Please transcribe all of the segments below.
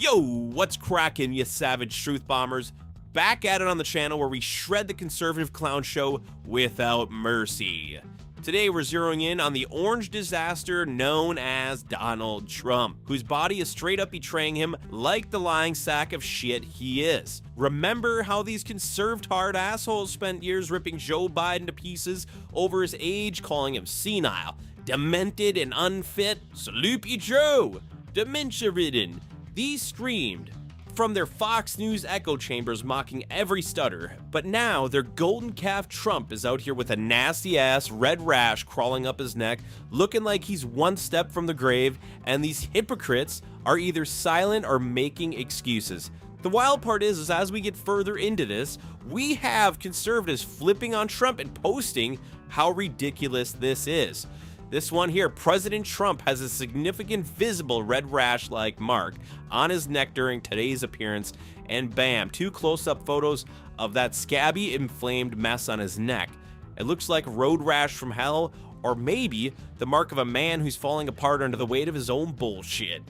Yo, what's crackin', you savage truth bombers? Back at it on the channel where we shred the conservative clown show without mercy. Today we're zeroing in on the orange disaster known as Donald Trump, whose body is straight up betraying him like the lying sack of shit he is. Remember how these conservatard assholes spent years ripping Joe Biden to pieces over his age, calling him senile, demented, and unfit? Sloopy Joe, dementia-ridden. These screamed from their Fox News echo chambers mocking every stutter, but now their golden calf Trump is out here with a nasty ass red rash crawling up his neck, looking like he's one step from the grave, and these hypocrites are either silent or making excuses. The wild part is as we get further into this, we have conservatives flipping on Trump and posting how ridiculous this is. This one here, President Trump has a significant visible red rash-like mark on his neck during today's appearance, and bam, two close-up photos of that scabby, inflamed mess on his neck. It looks like road rash from hell, or maybe the mark of a man who's falling apart under the weight of his own bullshit.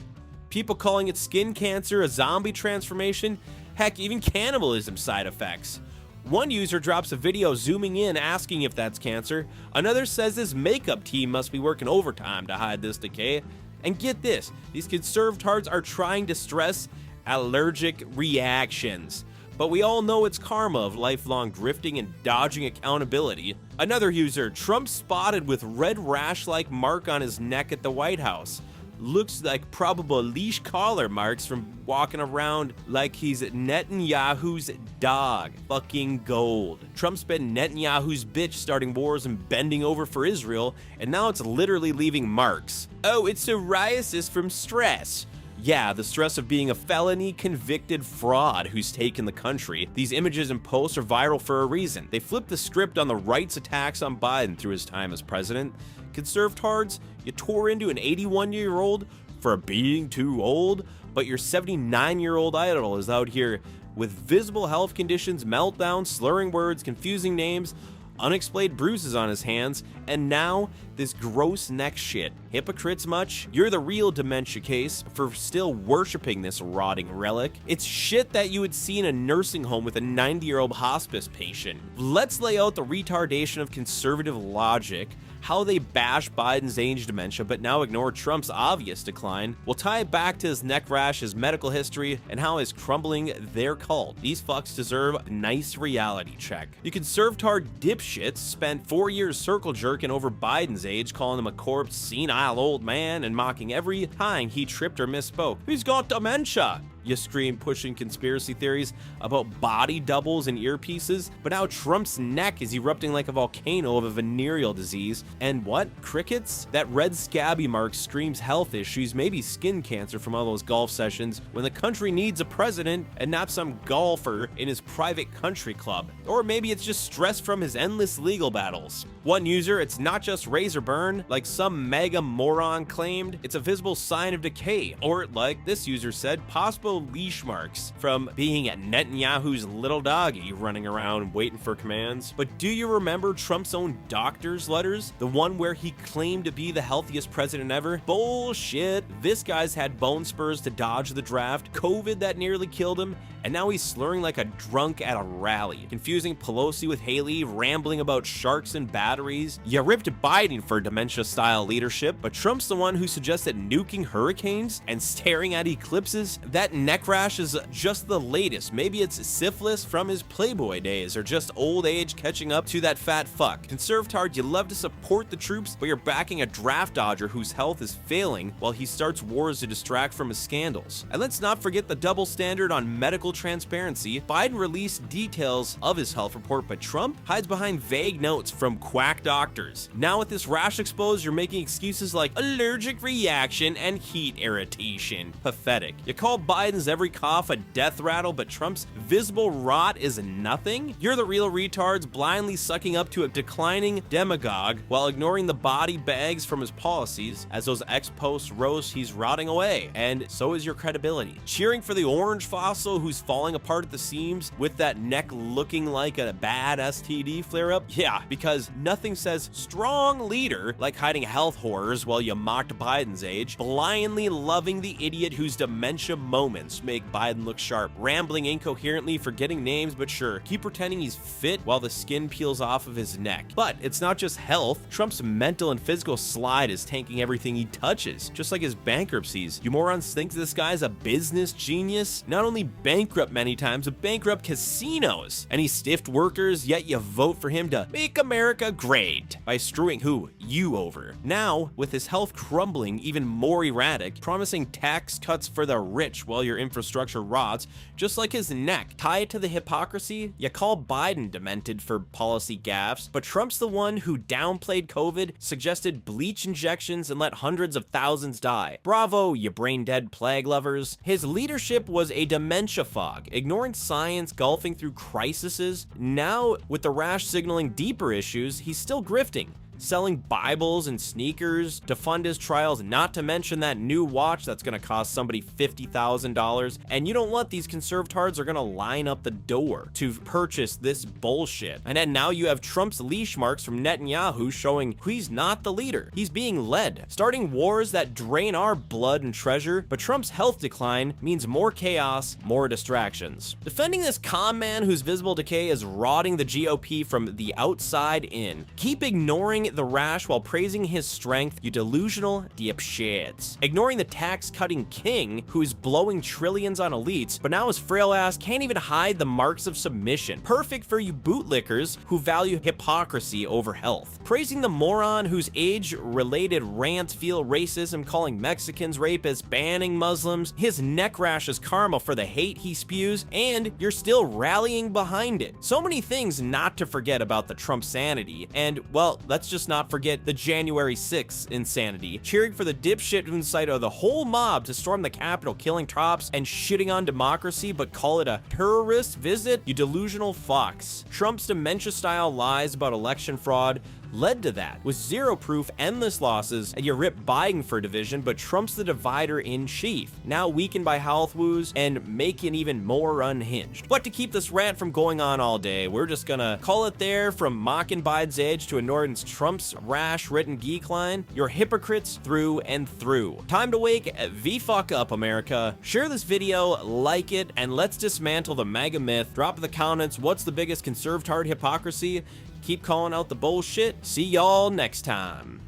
People calling it skin cancer, a zombie transformation, heck, even cannibalism side effects. One user drops a video zooming in asking if that's cancer. Another says his makeup team must be working overtime to hide this decay. And get this, these conservatards are trying to stress allergic reactions. But we all know it's karma of lifelong drifting and dodging accountability. Another user, Trump spotted with red rash-like mark on his neck at the White House. Looks like probable leash collar marks from walking around like he's Netanyahu's dog. Fucking gold. Trump's been Netanyahu's bitch starting wars and bending over for Israel, and now it's literally leaving marks. Oh, it's psoriasis from stress. Yeah, the stress of being a felony convicted fraud who's taken the country. These images and posts are viral for a reason. They flipped the script on the right's attacks on Biden through his time as president. Conservatards, you tore into an 81-year-old for being too old, but your 79-year-old idol is out here with visible health conditions, meltdowns, slurring words, confusing names, unexplained bruises on his hands, and now this gross neck shit. Hypocrites much? You're the real dementia case for still worshiping this rotting relic. It's shit that you would see in a nursing home with a 90-year-old hospice patient. Let's lay out the retardation of conservative logic, how they bash Biden's age dementia but now ignore Trump's obvious decline. We'll tie it back to his neck rash, his medical history, and how he's crumbling their cult. These fucks deserve a nice reality check. You conservatard dipshits spent 4 years circle jerking over Biden's age, calling him a corpse, senile old man, and mocking every time he tripped or misspoke. He's got dementia! You scream, pushing conspiracy theories about body doubles and earpieces, but now Trump's neck is erupting like a volcano of a venereal disease. And what? Crickets? That red scabby mark screams health issues, maybe skin cancer from all those golf sessions, when the country needs a president and not some golfer in his private country club. Or maybe it's just stress from his endless legal battles. One user, it's not just razor burn, like some mega moron claimed, it's a visible sign of decay. Or like this user said, possible leash marks from being at Netanyahu's little doggy running around waiting for commands. But do you remember Trump's own doctor's letters? The one where he claimed to be the healthiest president ever? Bullshit. This guy's had bone spurs to dodge the draft, COVID that nearly killed him, and now he's slurring like a drunk at a rally, confusing Pelosi with Haley, rambling about sharks and batteries. You ripped Biden for dementia-style leadership, but Trump's the one who suggested nuking hurricanes and staring at eclipses? That neck rash is just the latest. Maybe it's syphilis from his Playboy days, or just old age catching up to that fat fuck. Conservatard, you love to support the troops, but you're backing a draft dodger whose health is failing while he starts wars to distract from his scandals. And let's not forget the double standard on medical transparency. Biden released details of his health report, but Trump hides behind vague notes from quack doctors. Now with this rash exposed, you're making excuses like allergic reaction and heat irritation. Pathetic. You call Biden's every cough a death rattle, but Trump's visible rot is nothing? You're the real retards blindly sucking up to a declining demagogue while ignoring the body bags from his policies. As those ex-posts roast, he's rotting away, and so is your credibility. Cheering for the orange fossil who's falling apart at the seams with that neck looking like a bad STD flare-up? Yeah, because nothing nothing says strong leader like hiding health horrors while you mocked Biden's age, blindly loving the idiot whose dementia moments make Biden look sharp, rambling incoherently, forgetting names, but sure, keep pretending he's fit while the skin peels off of his neck. But it's not just health. Trump's mental and physical slide is tanking everything he touches, just like his bankruptcies. You morons think this guy's a business genius? Not only bankrupt many times, but bankrupt casinos. And he stiffed workers, yet you vote for him to make America great by screwing who? You over. Now, with his health crumbling even more erratic, promising tax cuts for the rich while your infrastructure rots, just like his neck. Tied to the hypocrisy, you call Biden demented for policy gaffes, but Trump's the one who downplayed COVID, suggested bleach injections, and let hundreds of thousands die. Bravo, you brain-dead plague lovers. His leadership was a dementia fog, ignoring science, golfing through crises. Now, with the rash signaling deeper issues, he's still grifting, selling Bibles and sneakers to fund his trials, not to mention that new watch that's gonna cost somebody $50,000. And you don't let these conservatards are gonna line up the door to purchase this bullshit. And then now you have Trump's leash marks from Netanyahu showing he's not the leader. He's being led, starting wars that drain our blood and treasure, but Trump's health decline means more chaos, more distractions. Defending this calm man whose visible decay is rotting the GOP from the outside in. Keep ignoring the rash while praising his strength, you delusional dipshits. Ignoring the tax-cutting king who's blowing trillions on elites, but now his frail ass can't even hide the marks of submission. Perfect for you bootlickers who value hypocrisy over health. Praising the moron whose age-related rants feel racism, calling Mexicans rapists, banning Muslims, his neck rash is karma for the hate he spews, and you're still rallying behind it. So many things not to forget about the Trump sanity, and well, let's just not forget the January 6th insanity, cheering for the dipshit who incited the whole mob to storm the Capitol, killing cops and shitting on democracy, but call it a terrorist visit, you delusional fox. Trump's dementia-style lies about election fraud led to that, with zero proof, endless losses, and you rip Biden for division, but Trump's the divider in chief, now weakened by health woes and making even more unhinged. But to keep this rant from going on all day, we're just gonna call it there. From mocking Biden's age to ignoring Trump's rash-ridden geek line, you're hypocrites through and through. Time to wake the fuck up, America. Share this video, like it, and let's dismantle the MAGA myth. Drop in the comments what's the biggest conservatard hypocrisy. Keep calling out the bullshit. See y'all next time.